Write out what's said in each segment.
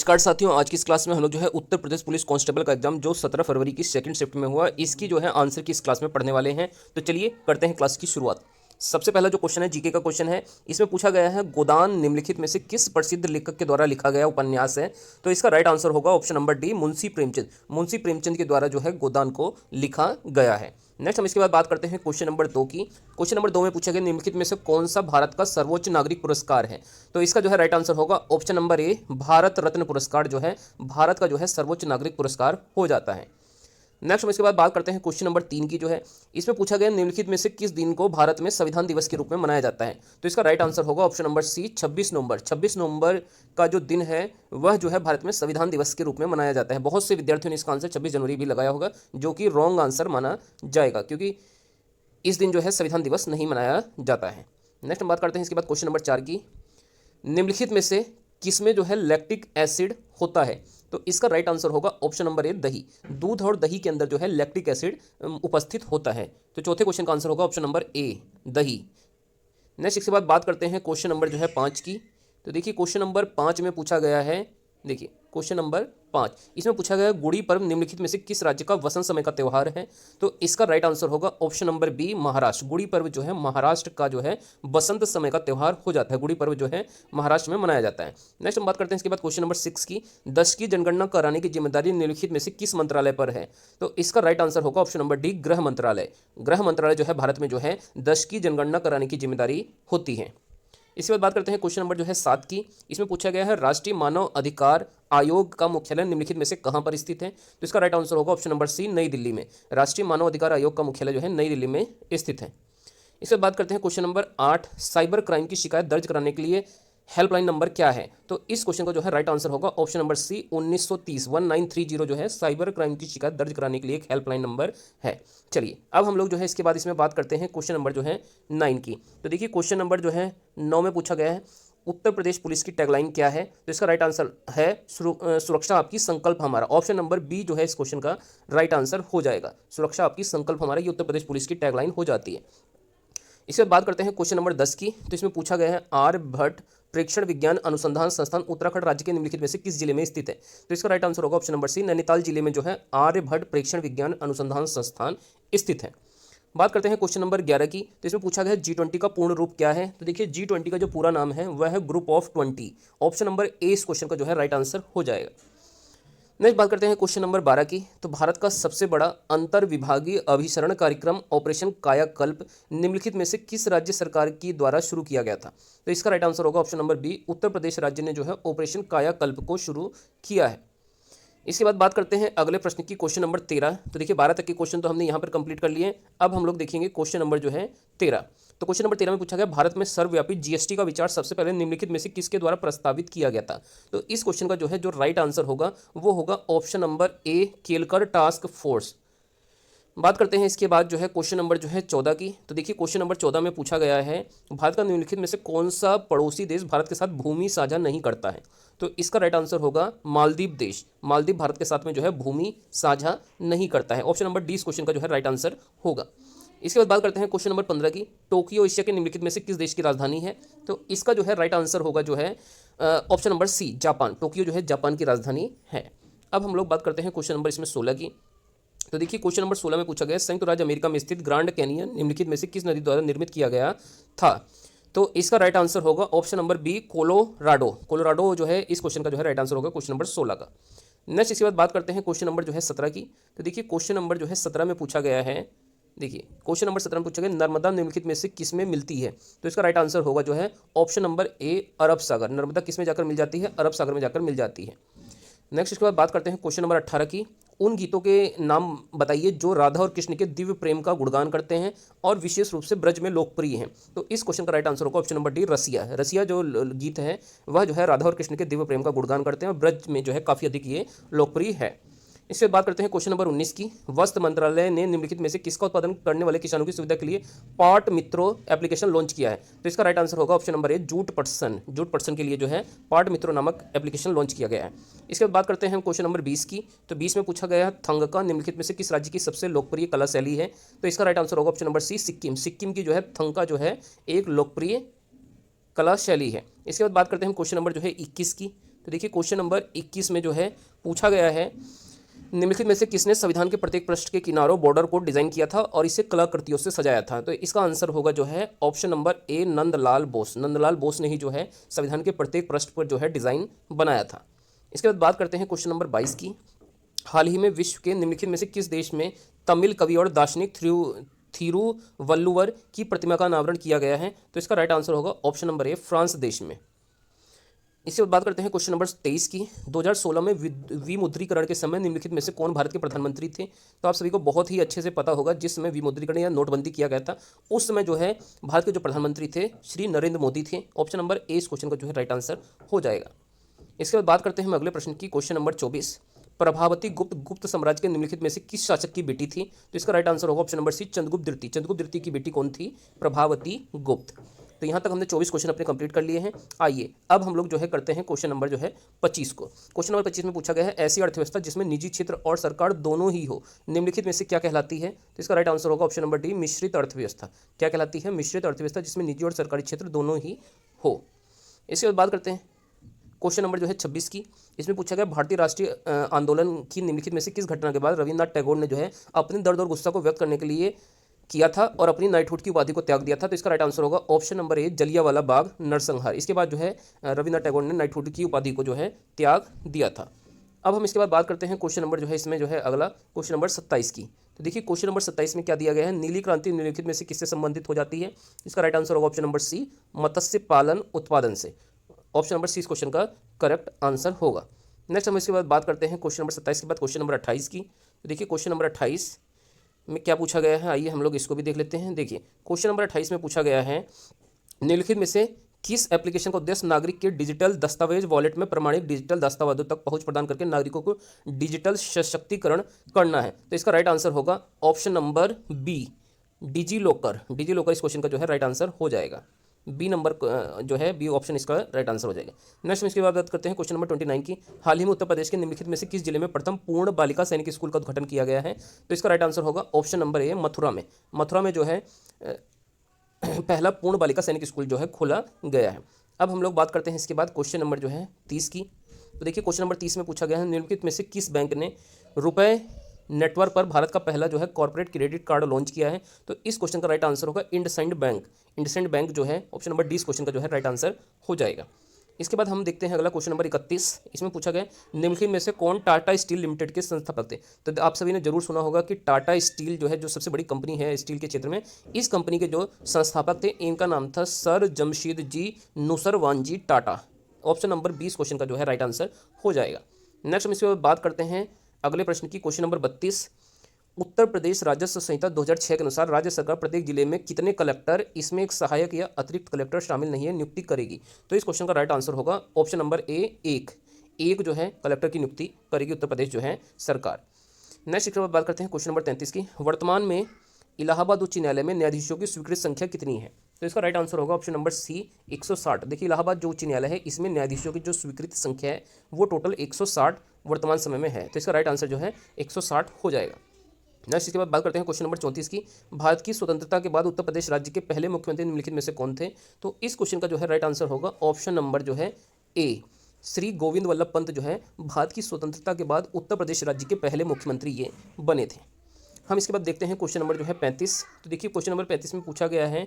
नमस्कार साथियों, आज की इस क्लास में हम लोग जो है उत्तर प्रदेश पुलिस कांस्टेबल का एग्जाम जो 17 फरवरी की सेकंड शिफ्ट में हुआ, इसकी जो है आंसर की इस क्लास में पढ़ने वाले हैं। तो चलिए करते हैं क्लास की शुरुआत। सबसे पहला जो क्वेश्चन है जीके का क्वेश्चन है। इसमें पूछा गया है गोदान निम्नलिखित में से किस प्रसिद्ध लेखक के द्वारा लिखा गया उपन्यास है। तो इसका राइट आंसर होगा option number D, Munshi Premchand. Munshi Premchand के द्वारा जो है गोदान को लिखा गया है। नेक्स्ट हम इसके बाद बात करते हैं क्वेश्चन नंबर 2 की। क्वेश्चन नंबर 2 में पूछा गया निम्नलिखित में से कौन सा भारत का सर्वोच्च नागरिक पुरस्कार है। तो इसका जो है राइट आंसर होगा option number A, Bharat Ratna पुरस्कार जो है भारत का जो है सर्वोच्च नागरिक पुरस्कार हो जाता है। नेक्स्ट हम इसके बाद बात करते हैं क्वेश्चन नंबर 3 की जो है। इसमें पूछा गया निम्नलिखित में से किस दिन को भारत में संविधान दिवस के रूप में मनाया जाता है। तो इसका राइट आंसर होगा ऑप्शन नंबर सी, 26 नवंबर। 26 नवंबर का जो दिन है वह जो है भारत में संविधान दिवस के रूप में मनाया जाता है। बहुत से विद्यार्थियों ने इसका आंसर 26 जनवरी भी लगाया होगा, जो कि रॉन्ग आंसर माना जाएगा, क्योंकि इस दिन जो है संविधान दिवस नहीं मनाया जाता है। नेक्स्ट हम बात करते हैं इसके बाद क्वेश्चन नंबर 4 की। निम्नलिखित में से किसमें जो है लैक्टिक एसिड होता है। तो इसका राइट आंसर होगा ऑप्शन नंबर ए, दही। दूध और दही के अंदर जो है लैक्टिक एसिड उपस्थित होता है। तो चौथे क्वेश्चन का आंसर होगा ऑप्शन नंबर ए, दही। नेक्स्ट इसके बाद बात करते हैं क्वेश्चन नंबर जो है 5 की। तो देखिए क्वेश्चन नंबर 5 में पूछा गया है, देखिए क्वेश्चन नंबर 5, इसमें पूछा गया है गुड़ी पर्व निम्नलिखित में से किस राज्य का वसंत समय का त्यौहार है। तो इसका राइट आंसर होगा option number B, Maharashtra. Gudi Parv जो है महाराष्ट्र का जो है बसंत समय का त्यौहार हो जाता है। गुड़ी पर्व जो है महाराष्ट्र में मनाया जाता है। नेक्स्ट हम बात करते हैं इसके बाद क्वेश्चन नंबर 6 की। 10 की जनगणना कराने की जिम्मेदारी निम्नलिखित में से किस मंत्रालय पर है। तो इसका राइट आंसर होगा ऑप्शन नंबर डी, गृह मंत्रालय। गृह मंत्रालय जो है भारत में जो है 10 की जनगणना कराने की जिम्मेदारी होती है। इसके बाद बात करते हैं क्वेश्चन नंबर जो है 7 की। इसमें पूछा गया है राष्ट्रीय मानव अधिकार आयोग का मुख्यालय निम्नलिखित में से कहां पर स्थित है। तो इसका राइट आंसर होगा ऑप्शन नंबर सी, नई दिल्ली में। राष्ट्रीय मानव अधिकार आयोग का मुख्यालय जो है नई दिल्ली में स्थित है। इसके बाद बात करते हैं क्वेश्चन नंबर 8, साइबर क्राइम की शिकायत दर्ज कराने के लिए हेल्पलाइन नंबर क्या है। तो इस क्वेश्चन का जो है राइट आंसर होगा ऑप्शन नंबर सी, 1930 जो है साइबर क्राइम की शिकायत दर्ज कराने के लिए एक हेल्पलाइन नंबर है। चलिए अब हम लोग जो है इसके बाद इसमें बात करते हैं क्वेश्चन नंबर जो है 9 की। तो देखिए क्वेश्चन नंबर जो है 9 में पूछा गया है उत्तर प्रदेश पुलिस की टैगलाइन क्या है। तो इसका राइट आंसर है सुरक्षा आपकी संकल्प हमारा। ऑप्शन नंबर बी जो है इस क्वेश्चन का राइट आंसर हो जाएगा। सुरक्षा आपकी संकल्प हमारा, ये उत्तर प्रदेश पुलिस की टैगलाइन हो जाती है। इसके बाद बात करते हैं क्वेश्चन नंबर 10 की। तो इसमें पूछा गया है आर्यभट्ट प्रेक्षण विज्ञान अनुसंधान संस्थान उत्तराखंड राज्य के निम्नलिखित में से किस जिले में स्थित है। तो इसका राइट आंसर होगा ऑप्शन नंबर सी, नैनीताल जिले में जो है आर्यभट्ट प्रेक्षण विज्ञान अनुसंधान संस्थान स्थित है। बात करते हैं क्वेश्चन नंबर 11 की। तो इसमें पूछा गया है G20 का पूर्ण रूप क्या है। तो देखिए G20 का जो पूरा नाम है वह है group of 20। Option number A इस क्वेश्चन का जो है राइट आंसर हो जाएगा। नेक्स्ट बात करते हैं क्वेश्चन नंबर 12 की। तो भारत का सबसे बड़ा अंतर विभागीय अभिसरण कार्यक्रम ऑपरेशन कायाकल्प निम्नलिखित में से किस राज्य सरकार की द्वारा शुरू किया गया था। तो इसका राइट आंसर होगा option number B, Uttar Pradesh राज्य ने जो है ऑपरेशन कायाकल्प को शुरू किया है। इसके बाद बात करते हैं अगले प्रश्न की, क्वेश्चन नंबर 13। तो देखिए 12 तक के क्वेश्चन तो हमने यहाँ पर कंप्लीट कर लिए। अब हम लोग देखेंगे क्वेश्चन नंबर जो है 13। तो क्वेश्चन नंबर 13 में पूछा गया भारत में सर्वव्यापी जीएसटी का विचार सबसे पहले निम्नलिखित में से किसके द्वारा प्रस्तावित किया गया था। तो इस क्वेश्चन का जो है जो राइट आंसर होगा वो होगा option number A, Kelkar task force. बात करते हैं इसके बाद जो है क्वेश्चन नंबर जो है 14 की। तो देखिए क्वेश्चन नंबर 14 में पूछा गया है भारत का निम्नलिखित में से कौन सा पड़ोसी देश भारत के साथ भूमि साझा नहीं करता है। तो इसका राइट आंसर होगा मालदीव देश। मालदीव भारत के साथ में जो है भूमि साझा नहीं करता है। ऑप्शन नंबर डी इस क्वेश्चन का जो है राइट आंसर होगा। इसके बाद बात करते हैं क्वेश्चन नंबर 15 की। टोक्यो एशिया के निम्नलिखित में से किस देश की राजधानी है। तो इसका जो है राइट आंसर होगा जो है option number C, Japan. Tokyo जो है जापान की राजधानी है। अब हम लोग बात करते हैं क्वेश्चन नंबर इसमें 16 की। तो देखिए क्वेश्चन नंबर 16 में पूछा गया संयुक्त राज्य अमेरिका में स्थित ग्रांड कैनियन निम्नलिखित में से किस नदी द्वारा निर्मित किया गया था। तो इसका राइट आंसर होगा option number B, Colorado. Colorado जो है इस क्वेश्चन का जो है राइट आंसर होगा क्वेश्चन नंबर 16 का। नेक्स्ट इसके बाद बात करते हैं क्वेश्चन नंबर जो है 17 की। तो देखिए क्वेश्चन नंबर जो है 17 में पूछा गया है, देखिए क्वेश्चन नंबर 17 में पूछा गया नर्मदा निम्नलिखित में से किस में मिलती है। तो इसका राइट आंसर होगा जो है ऑप्शन नंबर ए, अरब सागर। नर्मदा किस में जाकर मिल जाती है, अरब सागर में जाकर मिल जाती है। नेक्स्ट इसके बाद बात करते हैं क्वेश्चन नंबर 18 की। उन गीतों के नाम बताइए जो राधा और कृष्ण के दिव्य प्रेम का गुणगान करते हैं और विशेष रूप से ब्रज में लोकप्रिय हैं। तो इस क्वेश्चन का राइट आंसर होगा ऑप्शन नंबर डी, रसिया। रसिया जो गीत है वह जो है राधा और कृष्ण के दिव्य प्रेम का गुणगान करते हैं और ब्रज में जो है काफ़ी अधिक ये लोकप्रिय है। इससे बात करते हैं क्वेश्चन नंबर 19 की। वस्त्र मंत्रालय ने निम्नलिखित में से किसका उत्पादन करने वाले किसानों की सुविधा के लिए पाट मित्रों एप्लीकेशन लॉन्च किया है। तो इसका राइट आंसर होगा ऑप्शन नंबर ए, जूट पटसन। जूट पटसन के लिए जो है पाट मित्रों नामक एप्लीकेशन लॉन्च किया गया है। इसके बाद बात करते हैं हम क्वेश्चन नंबर 20 की। तो 20 में पूछा गया है थंगका निम्नलिखित में से किस राज्य की सबसे लोकप्रिय कला शैली है। तो इसका राइट आंसर होगा option number C, Sikkim. Sikkim की जो है थंगका जो है एक लोकप्रिय कला शैली है। इसके बाद बात करते हैं हम क्वेश्चन नंबर जो है 21 की। तो देखिए क्वेश्चन नंबर 21 में जो है पूछा गया है, निम्नलिखित में से किसने संविधान के प्रत्येक पृष्ठ के किनारों बॉर्डर को डिजाइन किया था और इसे कलाकृतियों से सजाया था। तो इसका आंसर होगा जो है option number A, Nandlal Bose. Nandlal Bose ने ही जो है संविधान के प्रत्येक पृष्ठ पर जो है डिजाइन बनाया था। इसके बाद बात करते हैं क्वेश्चन नंबर 22 की। हाल ही में विश्व के निम्नलिखित में से किस देश में तमिल कवि और दार्शनिक थिरुवल्लुवर की प्रतिमा का अनावरण किया गया है? तो इसका राइट आंसर होगा ऑप्शन नंबर ए, फ्रांस देश में। इसके बाद बात करते हैं क्वेश्चन नंबर 23 की। 2016 में विमुद्रीकरण के समय निम्नलिखित में से कौन भारत के प्रधानमंत्री थे? तो आप सभी को बहुत ही अच्छे से पता होगा, जिस समय विमुद्रीकरण या नोटबंदी किया गया था उस समय जो है भारत के जो प्रधानमंत्री थे श्री नरेंद्र मोदी थे। ऑप्शन नंबर ए इस क्वेश्चन का जो है राइट आंसर हो जाएगा। इसके बाद बात करते हैं हम अगले प्रश्न की। क्वेश्चन नंबर 24, प्रभावती गुप्त साम्राज्य के निम्नलिखित में से किस शासक की बेटी थी? तो इसका राइट आंसर होगा ऑप्शन नंबर सी, चंद्रगुप्त द्वितीय। चंद्रगुप्त द्वितीय की बेटी कौन थी? प्रभावती गुप्त। तो यहाँ तक हमने 24 क्वेश्चन अपने कंप्लीट कर लिए हैं। आइए अब हम लोग जो है करते हैं क्वेश्चन नंबर जो है 25 को। क्वेश्चन नंबर 25 में पूछा गया है, ऐसी अर्थव्यवस्था जिसमें निजी क्षेत्र और सरकार दोनों ही हो निम्नलिखित में से क्या कहलाती है? तो इसका राइट आंसर होगा ऑप्शन नंबर डी, मिश्रित अर्थव्यवस्था। क्या कहलाती है? मिश्रित अर्थव्यवस्था, जिसमें निजी और सरकारी क्षेत्र दोनों ही हो। इसके बाद बात करते हैं क्वेश्चन नंबर जो है 26 की। इसमें पूछा गया, भारतीय राष्ट्रीय आंदोलन की निम्नलिखित में से किस घटना के बाद रविन्द्रनाथ टैगोर ने जो है अपने दर्द और गुस्सा को व्यक्त करने के लिए किया था और अपनी नाइटहुड की उपाधि को त्याग दिया था? तो इसका राइट आंसर होगा option number A, Jallianwala Bagh नरसंहार। इसके बाद जो है रविन्द्रनाथ टैगोर ने नाइटहुड की उपाधि को जो है त्याग दिया था। अब हम इसके बाद बात करते हैं क्वेश्चन नंबर जो है इसमें जो है अगला क्वेश्चन नंबर 27 की। तो देखिए क्वेश्चन नंबर 27 में क्या दिया गया है, नीली क्रांति निम्नलिखित में से किससे संबंधित हो जाती है? इसका राइट आंसर होगा ऑप्शन नंबर सी, मत्स्य पालन उत्पादन से। ऑप्शन नंबर सी इस क्वेश्चन का करेक्ट आंसर होगा। नेक्स्ट हम इसके बाद बात करते हैं क्वेश्चन नंबर 27 के बाद क्वेश्चन नंबर 28 की। तो देखिए क्वेश्चन नंबर 28 में क्या पूछा गया है, आइए हम लोग इसको भी देख लेते हैं। देखिए क्वेश्चन नंबर 28 में पूछा गया है, निम्नलिखित में से किस एप्लीकेशन का उद्देश्य नागरिक के डिजिटल दस्तावेज वॉलेट में प्रमाणित डिजिटल दस्तावेजों तक पहुंच प्रदान करके नागरिकों को डिजिटल सशक्तिकरण करना है? तो इसका राइट आंसर होगा option number B, digi locker. Digi locker इस क्वेश्चन का जो है राइट आंसर हो जाएगा। बी नंबर जो है बी ऑप्शन इसका राइट आंसर हो जाएगा। नेक्स्ट इसके बाद बात करते हैं क्वेश्चन नंबर 29 की। हाल ही में उत्तर प्रदेश के निम्नलिखित में से किस जिले में प्रथम पूर्ण बालिका सैनिक स्कूल का उद्घाटन किया गया है? तो इसका राइट आंसर होगा ऑप्शन नंबर ए, मथुरा में। मथुरा में जो है पहला पूर्ण बालिका सैनिक स्कूल जो है खोला गया है। अब हम लोग बात करते हैं इसके बाद क्वेश्चन नंबर जो है 30 की। तो देखिए क्वेश्चन नंबर 30 में पूछा गया है, निम्नलिखित में से किस बैंक ने रुपए नेटवर्क पर भारत का पहला जो है कॉर्पोरेट क्रेडिट कार्ड लॉन्च किया है? तो इस क्वेश्चन का राइट आंसर होगा इंडसइंड बैंक। इंडसइंड बैंक जो है ऑप्शन नंबर डी इस क्वेश्चन का जो है राइट आंसर हो जाएगा। इसके बाद हम देखते हैं अगला क्वेश्चन नंबर 31। इसमें पूछा गया, निम्नलिखित में से कौन टाटा स्टील लिमिटेड के संस्थापक थे? तो आप सभी ने जरूर सुना होगा कि टाटा स्टील जो है जो सबसे बड़ी कंपनी है स्टील के क्षेत्र में, इस कंपनी के जो संस्थापक थे इनका नाम था sir Jamshedji Nusserwanji Tata. Option number 20 question का जो है राइट आंसर हो जाएगा। नेक्स्ट हम इसके बाद बात करते हैं अगले प्रश्न की। क्वेश्चन नंबर 32, उत्तर प्रदेश राजस्व संहिता 2006 के अनुसार राज्य सरकार प्रत्येक जिले में कितने कलेक्टर, इसमें एक सहायक या अतिरिक्त कलेक्टर शामिल नहीं है, नियुक्ति करेगी? तो इस क्वेश्चन का राइट आंसर होगा ऑप्शन नंबर ए, एक जो है कलेक्टर की नियुक्ति करेगी उत्तर प्रदेश जो है सरकार। नेक्स्ट इसके बाद बात करते हैं क्वेश्चन नंबर 33 की। वर्तमान में इलाहाबाद उच्च न्यायालय में न्यायाधीशों की स्वीकृत संख्या कितनी है? तो इसका राइट आंसर होगा ऑप्शन नंबर सी, 160। देखिए इलाहाबाद जो उच्च न्यायालय है इसमें न्यायाधीशों की जो स्वीकृत संख्या है वो टोटल 160 वर्तमान समय में है। तो इसका राइट आंसर जो है 160 हो जाएगा। नेक्स्ट इसके बाद बात करते हैं क्वेश्चन नंबर 34 की। भारत की स्वतंत्रता के बाद उत्तर प्रदेश राज्य के पहले मुख्यमंत्री निम्नलिखित में से कौन थे? तो इस क्वेश्चन का जो है राइट आंसर होगा ऑप्शन नंबर जो है ए, श्री गोविंद वल्लभ पंत जो है भारत की स्वतंत्रता के बाद उत्तर प्रदेश राज्य के पहले मुख्यमंत्री ये बने थे। हम इसके बाद देखते हैं क्वेश्चन नंबर जो है 35। तो देखिए क्वेश्चन नंबर 35 में पूछा गया है,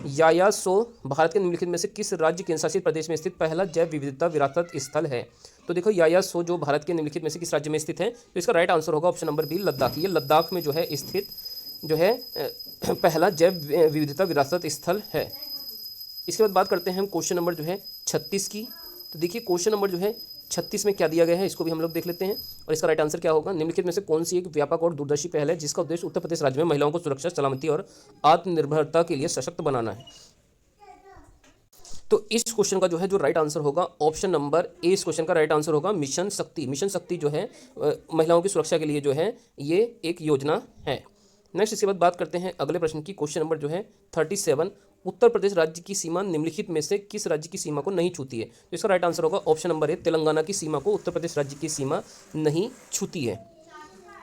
यायासो भारत के निम्नलिखित में से किस राज्य केंद्र शासित प्रदेश में स्थित पहला जैव विविधता विरासत स्थल है? तो देखो यायासो जो भारत के निम्नलिखित में से किस राज्य में स्थित है? तो इसका राइट आंसर होगा ऑप्शन नंबर बी, लद्दाख। ये लद्दाख में जो है स्थित जो है पहला जैव विविधता विरासत स्थल है। इसके बाद बात करते हैं हम क्वेश्चन नंबर जो है 36 की। तो देखिए क्वेश्चन नंबर जो है 36 में क्या दिया गया है इसको भी हम लोग देख लेते हैं और इसका राइट आंसर क्या होगा। निम्नलिखित में से कौन सी एक व्यापक और दूरदर्शी पहल है जिसका उद्देश्य उत्तर प्रदेश राज्य में महिलाओं को सुरक्षा, सलामती और आत्मनिर्भरता के लिए सशक्त बनाना है? तो इस क्वेश्चन का जो है जो राइट आंसर होगा ऑप्शन नंबर ए, इस क्वेश्चन का राइट आंसर होगा मिशन शक्ति। मिशन शक्ति जो है महिलाओं की सुरक्षा के लिए जो है ये एक योजना है। नेक्स्ट इसके बाद बात करते हैं अगले प्रश्न की। क्वेश्चन नंबर जो है 37, उत्तर प्रदेश राज्य की सीमा निम्नलिखित में से किस राज्य की सीमा को नहीं छूती है? तो इसका राइट आंसर होगा ऑप्शन नंबर ए, तेलंगाना की सीमा को उत्तर प्रदेश राज्य की सीमा नहीं छूती है।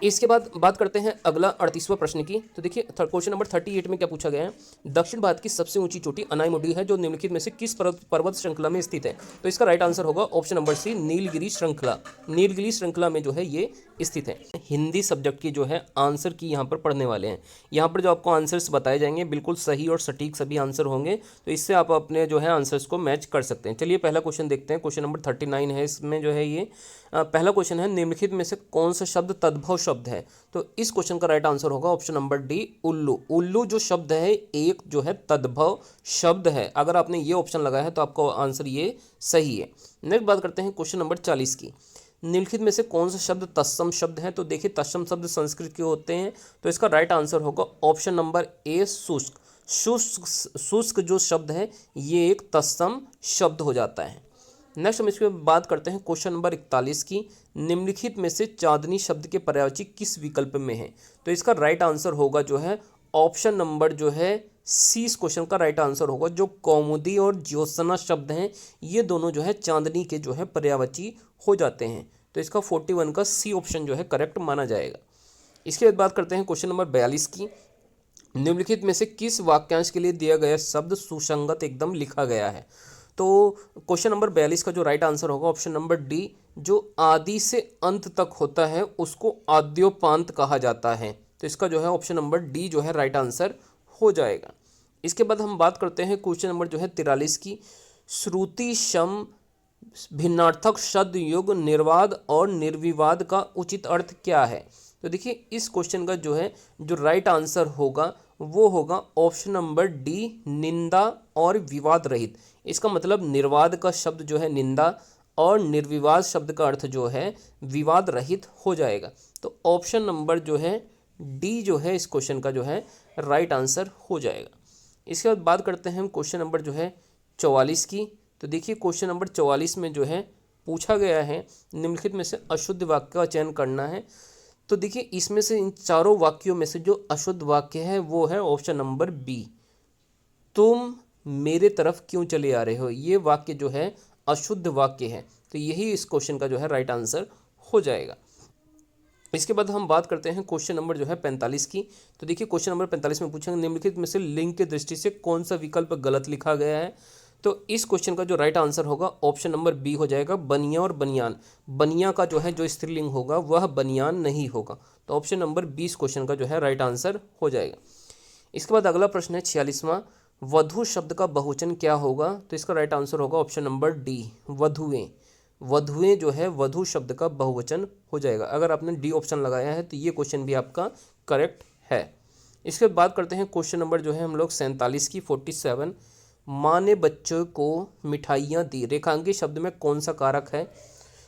इसके बाद बात करते हैं अगला 38वां प्रश्न की। तो देखिए क्वेश्चन नंबर 38 में क्या पूछा गया है। दक्षिण भारत की सबसे ऊंची चोटी अनाईमुडी है जो निम्नलिखित में से किस पर्वत श्रृंखला में स्थित है। तो इसका राइट आंसर होगा ऑप्शन नंबर सी, नीलगिरी श्रृंखला। नीलगिरी श्रृंखला में जो है ये स्थित है। हिंदी सब्जेक्ट की जो है आंसर की यहाँ पर पढ़ने वाले हैं। यहाँ पर जो आपको आंसर्स बताए जाएंगे बिल्कुल सही और सटीक सभी आंसर होंगे, तो इससे आप अपने जो है आंसर्स को मैच कर सकते हैं। चलिए पहला क्वेश्चन देखते हैं। क्वेश्चन नंबर 39 है। इसमें जो है ये पहला क्वेश्चन है, निम्नलिखित में से कौन सा शब्द तद्भव शब्द है। तो इस क्वेश्चन का राइट आंसर होगा ऑप्शन नंबर डी, उल्लू। उल्लू जो शब्द है एक जो है तद्भव शब्द है। अगर आपने ये ऑप्शन लगाया है तो आपका आंसर ये सही है। नेक्स्ट बात करते हैं क्वेश्चन नंबर 40 की। निम्नलिखित में से कौन सा शब्द तत्सम शब्द है। तो देखिए तत्सम शब्द संस्कृत के होते हैं, तो इसका राइट आंसर होगा ऑप्शन नंबर ए, शुष्क। शुष्क जो शब्द है ये एक तत्सम शब्द हो जाता है। नेक्स्ट हम इसमें बात करते हैं क्वेश्चन नंबर 41 की। निम्नलिखित में से चांदनी शब्द के पर्यायवाची किस विकल्प में है। तो इसका राइट आंसर होगा जो है ऑप्शन नंबर जो है सी। इस क्वेश्चन का राइट आंसर होगा। जो कौमुदी और ज्योत्सना शब्द हैं ये दोनों जो है चांदनी के जो है पर्यायवाची हो जाते हैं। तो इसका 41 का सी ऑप्शन जो है करेक्ट माना जाएगा। इसके बाद बात करते हैं क्वेश्चन नंबर 42 की। निम्नलिखित में से किस वाक्यांश के लिए दिया गया शब्द सुसंगत एकदम लिखा गया है। तो क्वेश्चन नंबर 42 का जो राइट आंसर होगा ऑप्शन नंबर डी, जो आदि से अंत तक होता है उसको आद्योपांत कहा जाता है। तो इसका जो है ऑप्शन नंबर डी जो है राइट आंसर हो जाएगा। इसके बाद हम बात करते हैं क्वेश्चन नंबर जो है 43 की। श्रुति सम भिन्नार्थक शब्द युग निर्वाद और निर्विवाद का उचित अर्थ क्या है। तो देखिए इस क्वेश्चन का जो है जो राइट आंसर होगा वो होगा ऑप्शन नंबर डी, निंदा और विवाद रहित। इसका मतलब निर्वाद का शब्द जो है निंदा और निर्विवाद शब्द का अर्थ जो है विवाद रहित हो जाएगा। तो ऑप्शन नंबर जो है डी जो है इस क्वेश्चन का जो है राइट आंसर हो जाएगा। इसके बाद बात करते हैं हम क्वेश्चन नंबर जो है 44 की। तो देखिए क्वेश्चन नंबर 44 में जो है पूछा गया है निम्नलिखित में से अशुद्ध वाक्य का चयन करना है। तो देखिए इसमें से इन चारों वाक्यों में से जो अशुद्ध वाक्य है वो है ऑप्शन नंबर बी, तुम मेरे तरफ क्यों चले आ रहे हो। ये वाक्य जो है अशुद्ध वाक्य है। तो यही इस क्वेश्चन का जो है राइट आंसर हो जाएगा। इसके बाद हम बात करते हैं क्वेश्चन नंबर जो है 45 की। तो देखिए क्वेश्चन नंबर 45 में पूछेंगे निम्नलिखित में से लिंग की दृष्टि से कौन सा विकल्प गलत लिखा गया है। तो इस क्वेश्चन का जो राइट आंसर होगा ऑप्शन नंबर बी हो जाएगा, बनिया और बनियान। बनिया का जो है जो स्त्रीलिंग होगा वह बनियान नहीं होगा। तो ऑप्शन नंबर 20 क्वेश्चन का जो है राइट आंसर हो जाएगा। इसके बाद अगला प्रश्न है 46वां, वधू शब्द का बहुवचन क्या होगा। तो इसका राइट आंसर होगा ऑप्शन नंबर डी, वधुएं। वधुएं जो है वधु शब्द का बहुवचन हो जाएगा। अगर आपने डी ऑप्शन लगाया है तो ये क्वेश्चन भी आपका करेक्ट है। इसके बाद बात करते हैं क्वेश्चन नंबर जो है हम लोग 47 की 47, माँ ने बच्चों को मिठाइयाँ दी, रेखांकित शब्द में कौन सा कारक है।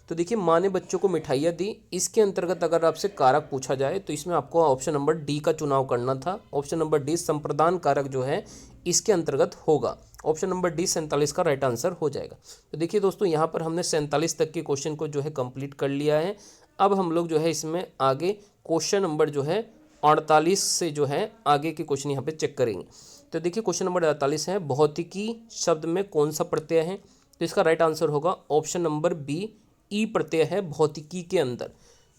तो देखिए माँ ने बच्चों को मिठाइयाँ दी, इसके अंतर्गत अगर आपसे कारक पूछा जाए तो इसमें आपको ऑप्शन नंबर डी का चुनाव करना था। ऑप्शन नंबर डी संप्रदान कारक जो है इसके अंतर्गत होगा। ऑप्शन नंबर डी 47 का राइट आंसर हो जाएगा। तो देखिए दोस्तों यहाँ पर हमने 47 तक के क्वेश्चन को जो है कंप्लीट कर लिया है। अब हम लोग जो है इसमें आगे क्वेश्चन नंबर जो है 48 से जो है आगे के क्वेश्चन यहाँ पे चेक करेंगे। तो देखिए क्वेश्चन नंबर 48 है, भौतिकी शब्द में कौन सा प्रत्यय है। तो इसका राइट आंसर होगा ऑप्शन नंबर बी, ई प्रत्यय है भौतिकी के अंदर।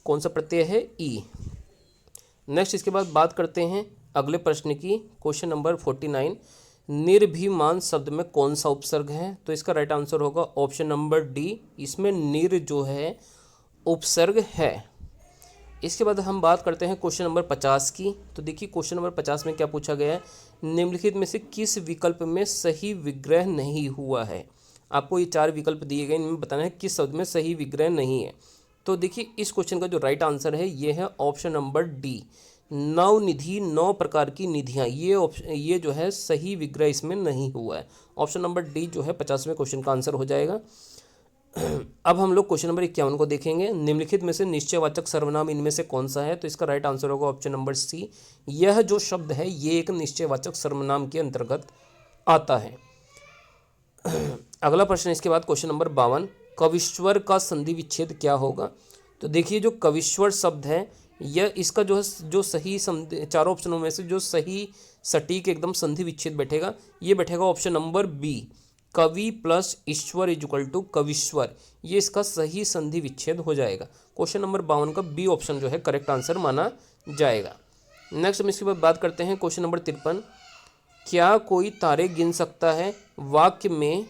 कौन सा प्रत्यय है, ई। नेक्स्ट इसके बाद बात करते हैं अगले प्रश्न की, क्वेश्चन नंबर 49, निर्भिमान शब्द में कौन सा उपसर्ग है। तो इसका राइट आंसर होगा ऑप्शन नंबर डी, इसमें निर जो है उपसर्ग है। इसके बाद हम बात करते हैं क्वेश्चन नंबर 50 की। तो देखिए क्वेश्चन नंबर 50 में क्या पूछा गया है, निम्नलिखित में से किस विकल्प में सही विग्रह नहीं हुआ है। आपको ये 4 विकल्प दिए गए, इनमें बताना है किस शब्द में सही विग्रह नहीं है। तो देखिए इस क्वेश्चन का जो राइट आंसर है ये है ऑप्शन नंबर डी, नवनिधि, 9 प्रकार की निधियाँ। ये जो है सही विग्रह इसमें नहीं हुआ है। ऑप्शन नंबर डी जो है 50वें क्वेश्चन का आंसर हो जाएगा। अब हम लोग क्वेश्चन नंबर 51 को देखेंगे, निम्नलिखित में से निश्चयवाचक सर्वनाम इनमें से कौन सा है। तो इसका राइट आंसर होगा ऑप्शन नंबर सी, यह जो शब्द है ये एक निश्चयवाचक सर्वनाम के अंतर्गत आता है। अगला प्रश्न इसके बाद क्वेश्चन नंबर 52, कविश्वर का संधि विच्छेद क्या होगा। तो देखिए जो कविश्वर शब्द है यह इसका जो सही चारों ऑप्शनों में से जो सही सटीक एकदम संधि विच्छेद बैठेगा ये बैठेगा ऑप्शन नंबर बी, कवि प्लस ईश्वर इज इक्वल टू कविश्वर, ये इसका सही संधि विच्छेद हो जाएगा। क्वेश्चन नंबर 52 का बी ऑप्शन जो है करेक्ट आंसर माना जाएगा। नेक्स्ट हम इसके बाद बात करते हैं क्वेश्चन नंबर 53, क्या कोई तारे गिन सकता है वाक्य में,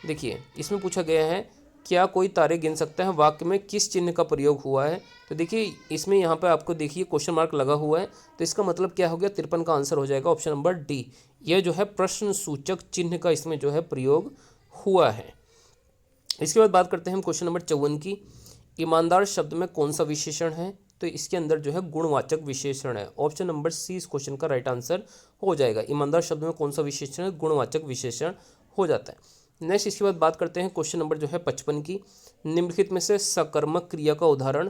देखिए इसमें पूछा गया है क्या कोई तारे गिन सकता है, वाक्य में किस चिन्ह का प्रयोग हुआ है। तो देखिए इसमें यहाँ पे आपको देखिए क्वेश्चन मार्क लगा हुआ है, तो इसका मतलब क्या हो गया, 53 का आंसर हो जाएगा ऑप्शन नंबर डी। यह जो है प्रश्न सूचक चिन्ह का इसमें जो है प्रयोग हुआ है। इसके बाद बात करते हैं हम क्वेश्चन नंबर 54 की, ईमानदार शब्द में कौन सा विशेषण है। तो इसके अंदर जो है गुणवाचक विशेषण है। ऑप्शन नंबर सी इस क्वेश्चन का राइट आंसर हो जाएगा। ईमानदार शब्द में कौन सा विशेषण है, गुणवाचक विशेषण हो जाता है। नेक्स्ट इसके बाद बात करते हैं क्वेश्चन नंबर जो है 55 की, निम्नलिखित में से सकर्मक क्रिया का उदाहरण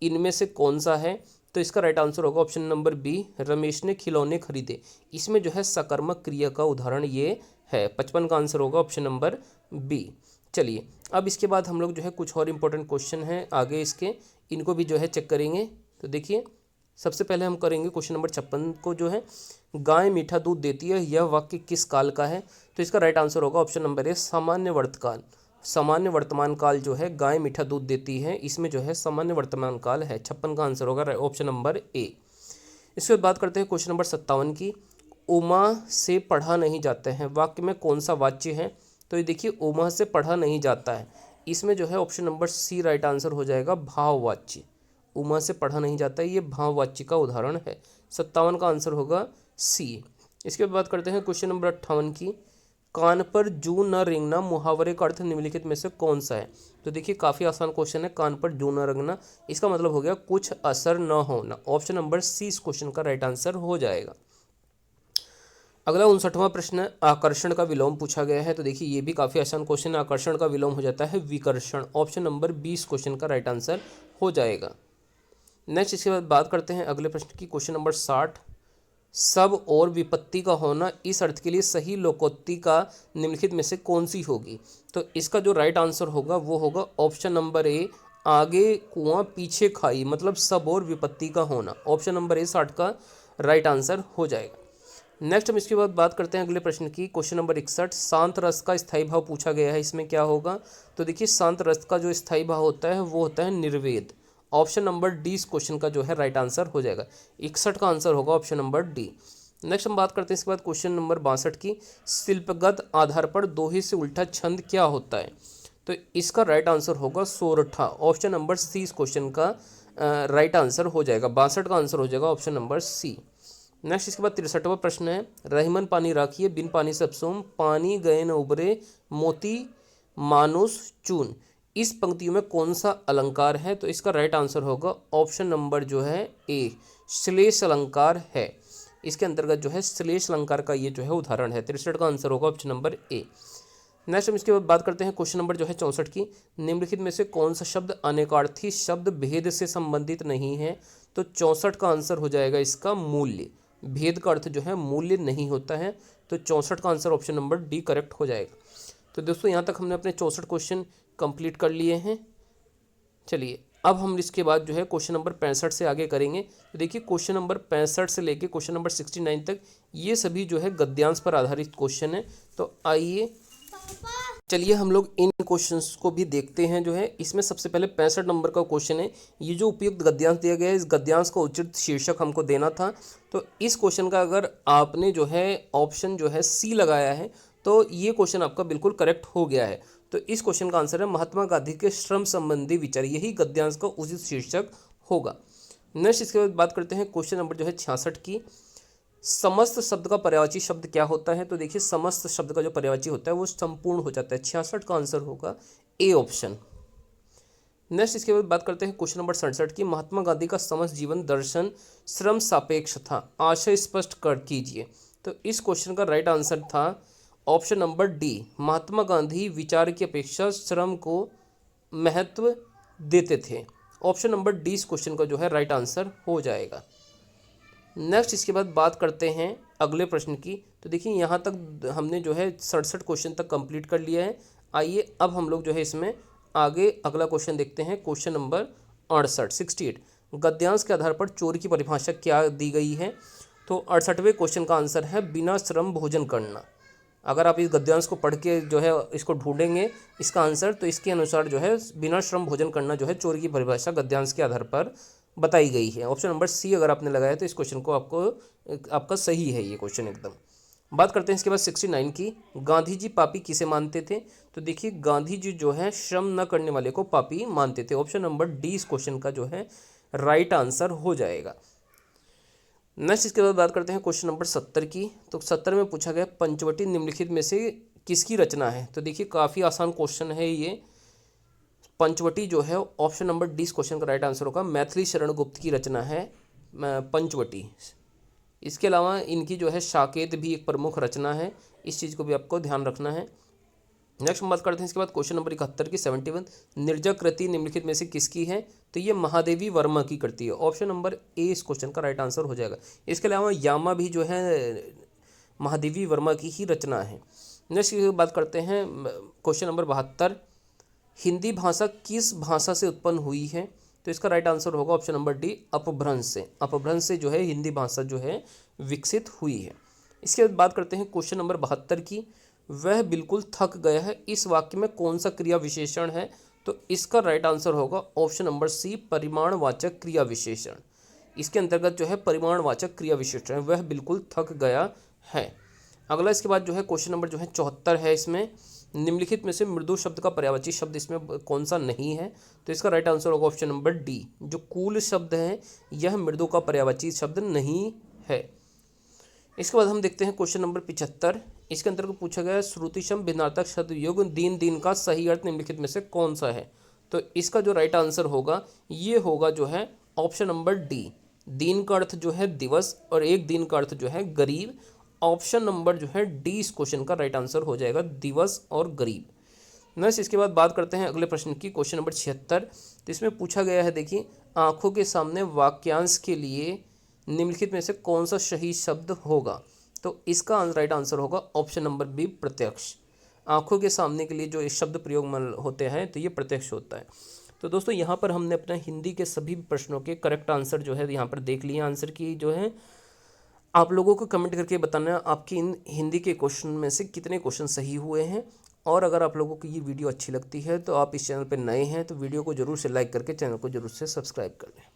इनमें से कौन सा है। तो इसका राइट आंसर होगा ऑप्शन नंबर बी, रमेश ने खिलौने खरीदे। इसमें जो है सकर्मक क्रिया का उदाहरण ये है। 55 का आंसर होगा ऑप्शन नंबर बी। चलिए अब इसके बाद हम लोग जो है कुछ और इम्पोर्टेंट क्वेश्चन हैं आगे इसके, इनको भी जो है चेक करेंगे। तो देखिए सबसे पहले हम करेंगे क्वेश्चन नंबर 56 को, जो है गाय मीठा दूध देती है, यह वाक्य किस काल का है। तो इसका राइट आंसर होगा ऑप्शन नंबर ए, सामान्य वर्तकाल। सामान्य वर्तमान काल जो है गाय मीठा दूध देती है, इसमें जो है सामान्य वर्तमान काल है। 56 का आंसर होगा ऑप्शन नंबर ए। इसके बाद बात करते हैं क्वेश्चन नंबर 57 की, उमा से पढ़ा नहीं जाता है, वाक्य में कौन सा वाच्य है। तो ये देखिए उमा से पढ़ा नहीं जाता है, इसमें जो है option number C right answer हो जाएगा, भाववाच्य। उमा से पढ़ा नहीं जाता है, ये भाववाच्य का उदाहरण है। 57 का आंसर होगा सी। इसके बाद बात करते हैं क्वेश्चन नंबर 58 की, कान पर जू न रेंगना मुहावरे का अर्थ निम्नलिखित में से कौन सा है। तो देखिए काफ़ी आसान क्वेश्चन है, कान पर जू न रेंगना, इसका मतलब हो गया कुछ असर न होना। ऑप्शन नंबर सी इस क्वेश्चन का राइट आंसर हो जाएगा। अगला 59वां प्रश्न है, आकर्षण का विलोम पूछा गया है। तो देखिए ये भी काफ़ी आसान क्वेश्चन है, आकर्षण का विलोम हो जाता है विकर्षण। ऑप्शन नंबर 20 क्वेश्चन का राइट आंसर हो जाएगा। नेक्स्ट इसके बाद बात करते हैं अगले प्रश्न की, क्वेश्चन नंबर 60, सब और विपत्ति का होना इस अर्थ के लिए सही लोकोक्ति का निम्नलिखित में से कौन सी होगी। तो इसका जो राइट आंसर होगा वो होगा ऑप्शन नंबर ए, आगे कुआं पीछे खाई, मतलब सब और विपत्ति का होना। ऑप्शन नंबर ए 60 का राइट आंसर हो जाएगा। नेक्स्ट हम इसके बाद बात करते हैं अगले प्रश्न की, क्वेश्चन नंबर 61, शांत रस का स्थायी भाव पूछा गया है, इसमें क्या होगा। तो देखिए शांत रस का जो स्थायी भाव होता है वो होता है निर्वेद। ऑप्शन नंबर डी इस क्वेश्चन का जो है राइट आंसर हो जाएगा। 61 का आंसर होगा ऑप्शन नंबर डी। नेक्स्ट हम बात करते हैं इसके बाद क्वेश्चन नंबर 62 की, शिल्पगत आधार पर दोहे से उल्टा छंद क्या होता है। तो इसका राइट आंसर होगा सोरठा। ऑप्शन नंबर सी इस क्वेश्चन का राइट आंसर हो जाएगा। 62 का आंसर हो जाएगा ऑप्शन नंबर सी। नेक्स्ट इसके बाद 63वां प्रश्न है, रहीमन पानी राखिए बिन पानी सब सोम, पानी गए न उबरे मोती मानुष चून। इस पंक्तियों में कौन सा अलंकार है। तो इसका राइट आंसर होगा ऑप्शन नंबर जो है ए, श्लेष अलंकार है। इसके अंतर्गत जो है श्लेष अलंकार का ये जो है उदाहरण है। 63 का आंसर होगा ऑप्शन नंबर ए। नेक्स्ट हम इसके बाद बात करते हैं क्वेश्चन नंबर जो है 64 की, निम्नलिखित में से कौन सा शब्द अनेकार्थी शब्द भेद से संबंधित नहीं है। तो 64 का आंसर हो जाएगा इसका मूल्य। भेद का अर्थ जो है मूल्य नहीं होता है, तो 64 का answer option number D correct हो जाएगा। तो दोस्तों यहाँ तक हमने अपने 64 क्वेश्चन कंप्लीट कर लिए हैं। चलिए अब हम इसके बाद जो है क्वेश्चन नंबर 65 से आगे करेंगे। तो देखिए क्वेश्चन नंबर 65 से लेके क्वेश्चन नंबर 69 तक ये सभी जो है गद्यांश पर आधारित क्वेश्चन है। तो आइए चलिए हम लोग इन क्वेश्चंस को भी देखते हैं। जो है इसमें सबसे पहले 65 नंबर का क्वेश्चन है, ये जो उपयुक्त गद्यांश दिया गया है इस गद्यांश का उचित शीर्षक हमको देना था। तो इस क्वेश्चन का अगर आपने जो है ऑप्शन जो है सी लगाया है तो ये क्वेश्चन आपका बिल्कुल करेक्ट हो गया है। तो इस क्वेश्चन का आंसर है महात्मा गांधी के श्रम संबंधी विचार, यही गद्यांश का उचित शीर्षक होगा। नेक्स्ट इसके बाद बात करते हैं क्वेश्चन नंबर जो है 66 की, समस्त शब्द का पर्यायवाची शब्द क्या होता है। तो देखिए समस्त शब्द का जो पर्यायवाची होता है वो संपूर्ण हो जाता है। 66 का आंसर होगा ए ऑप्शन। नेक्स्ट इसके बाद बात करते हैं क्वेश्चन नंबर 67 की, महात्मा गांधी का समस्त जीवन दर्शन श्रम सापेक्ष था, आशय स्पष्ट कर कीजिए। तो इस क्वेश्चन का राइट आंसर था option number D, Mahatma Gandhi विचार की अपेक्षा श्रम को महत्व देते थे। ऑप्शन नंबर डी इस क्वेश्चन का जो है राइट आंसर हो जाएगा। नेक्स्ट इसके बाद बात करते हैं अगले प्रश्न की। तो देखिए यहाँ तक हमने जो है 67 क्वेश्चन तक कंप्लीट कर लिया है। आइए अब हम लोग जो है इसमें आगे अगला क्वेश्चन देखते हैं। क्वेश्चन नंबर 68 गद्यांश के आधार पर चोरी की परिभाषा क्या दी गई है। तो 68वें क्वेश्चन का आंसर है बिना श्रम भोजन करना। अगर आप इस गद्यांश को पढ़ के जो है इसको ढूंढेंगे इसका आंसर, तो इसके अनुसार जो है बिना श्रम भोजन करना जो है चोरी की परिभाषा गद्यांश के आधार पर बताई गई है। ऑप्शन नंबर सी अगर आपने लगाया तो इस क्वेश्चन को आपका सही है ये क्वेश्चन एकदम। बात करते हैं इसके बाद 69 की, गांधी जी पापी किसे मानते थे? तो देखिए गांधी जी जो है श्रम न करने वाले को पापी मानते थे। ऑप्शन नंबर डी इस क्वेश्चन का जो है राइट आंसर हो जाएगा। नेक्स्ट इसके बाद बात करते हैं क्वेश्चन नंबर 70 की। तो 70 में पूछा गया पंचवटी निम्नलिखित में से किसकी रचना है? तो देखिए काफ़ी आसान क्वेश्चन है ये। पंचवटी जो है ऑप्शन नंबर डी इस क्वेश्चन का राइट आंसर होगा। मैथिली शरण गुप्त की रचना है पंचवटी। इसके अलावा इनकी जो है साकेत भी एक प्रमुख रचना है, इस चीज़ को भी आपको ध्यान रखना है। नेक्स्ट हम बात करते हैं इसके बाद क्वेश्चन नंबर 71 की 71, निर्जर कृति निम्नलिखित में से किसकी है? तो ये महादेवी वर्मा की कृति है। ऑप्शन नंबर ए इस क्वेश्चन का राइट आंसर हो जाएगा। इसके अलावा यामा भी जो है महादेवी वर्मा की ही रचना है। नेक्स्ट बात करते हैं क्वेश्चन नंबर 72, हिंदी भाषा किस भाषा से उत्पन्न हुई है? तो इसका राइट आंसर होगा ऑप्शन नंबर डी अपभ्रंश से। अपभ्रंश से जो है हिंदी भाषा जो है विकसित हुई है। इसके बाद बात करते हैं क्वेश्चन नंबर 72 की, वह बिल्कुल थक गया है इस वाक्य में कौन सा क्रिया विशेषण है? तो इसका राइट आंसर होगा ऑप्शन नंबर सी परिमाणवाचक क्रिया विशेषण। इसके अंतर्गत जो है परिमाणवाचक क्रिया विशेषण है, वह बिल्कुल थक गया है। अगला इसके बाद जो है क्वेश्चन नंबर जो है 74 है। इसमें निम्नलिखित में से मृदु शब्द का पर्यायवाची शब्द इसमें कौन सा नहीं है? तो इसका राइट आंसर होगा ऑप्शन नंबर डी, जो कूल शब्द है यह मृदु का पर्यायवाची शब्द नहीं है। इसके बाद हम देखते हैं क्वेश्चन नंबर 75। इसके अंतर्गत पूछा गया श्रुतिशम भिन्नार्थक शब्द युग दीन दीन का सही अर्थ निम्नलिखित में से कौन सा है? तो इसका जो राइट आंसर होगा ये होगा जो है ऑप्शन नंबर डी, दीन का अर्थ जो है दिवस और एक दिन का अर्थ जो है गरीब। ऑप्शन नंबर जो है डी इस क्वेश्चन का राइट आंसर हो जाएगा, दिवस और गरीब। नेक्स्ट इसके बाद बात करते हैं अगले प्रश्न की, क्वेश्चन नंबर 76। तो इसमें पूछा गया है देखिए, आंखों के सामने वाक्यांश के लिए निम्नलिखित में से कौन सा सही शब्द होगा? तो इसका राइट आंसर होगा ऑप्शन नंबर बी प्रत्यक्ष। आंखों के सामने के लिए जो इस शब्द प्रयोग में होते हैं तो ये प्रत्यक्ष होता है। तो दोस्तों यहाँ पर हमने अपना हिंदी के सभी प्रश्नों के करेक्ट आंसर जो है यहाँ पर देख लिए। आंसर की जो है आप लोगों को कमेंट करके बताना आपकी इन हिंदी के क्वेश्चन में से कितने क्वेश्चन सही हुए हैं। और अगर आप लोगों को ये वीडियो अच्छी लगती है तो आप इस चैनल पर नए हैं तो वीडियो को जरूर से लाइक करके चैनल को जरूर से सब्सक्राइब कर लें।